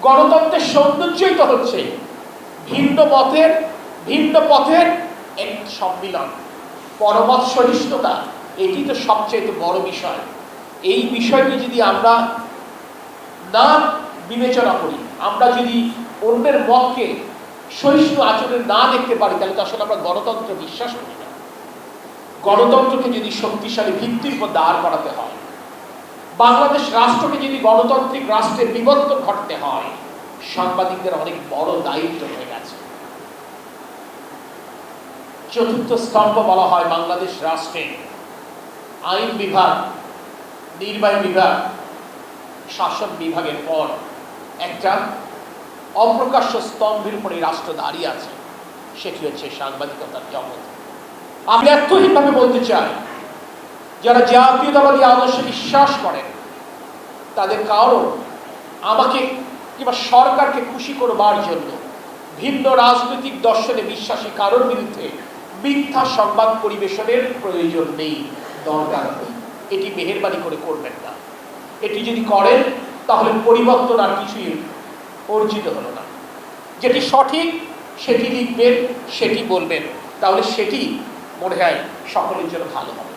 গণতন্ত্রের সৌন্দর্যই তো হচ্ছে ভিন্ন পথের এক সম্মিলন, পরমত সহিষ্ণুতা। এটি তো সবচেয়ে বড় বিষয়। এই বিষয়টি যদি আমরা না বিবেচনা করি, আমরা যদি অন্যের মতকে সহিষ্ণু আচরণে না দেখতে পারি, তাহলে তো আসলে আমরা গণতন্ত্র বিশ্বাস করি না। গণতন্ত্রকে যদি শক্তিশালী ভিত্তির উপর দাঁড় করাতে হয়, বাংলাদেশ রাষ্ট্রকে যদি গণতান্ত্রিক রাষ্ট্রের বিবর্তন ঘটতে হয়, সাংবাদিকদের অনেক বড় দায়িত্ব হয়ে গেছে। চতুর্থ স্তম্ভ বলা হয় বাংলাদেশ রাষ্ট্রে আইন বিভাগ, নির্বাহী বিভাগ, শাসন বিভাগের পর একটা অপ্রকাশ্য স্তম্ভের উপরে রাষ্ট্র দাঁড়িয়ে আছে, সেটি হচ্ছে সাংবাদিকতার জগৎ। আমি ব্যর্থহীনভাবে বলতে চাই, যারা জাতীয়তাবাদী আদর্শে বিশ্বাস করেন, তাদের কারণ আমাকে কিংবা সরকারকে খুশি করবার জন্য ভিন্ন রাজনৈতিক দর্শনে বিশ্বাসী কারোর বিরুদ্ধে মিথ্যা সংবাদ পরিবেশনের প্রয়োজন নেই, দরকার নেই। এটি মেহেরবানি করে করবেন না। এটি যদি করেন তাহলে পরিবর্তন আর কিছুই অর্জিত হলো না। যেটি সঠিক সেটি লিখবেন, সেটি বলবেন, তাহলে সেটি মনে হয় সকলের জন্য ভালো হবে।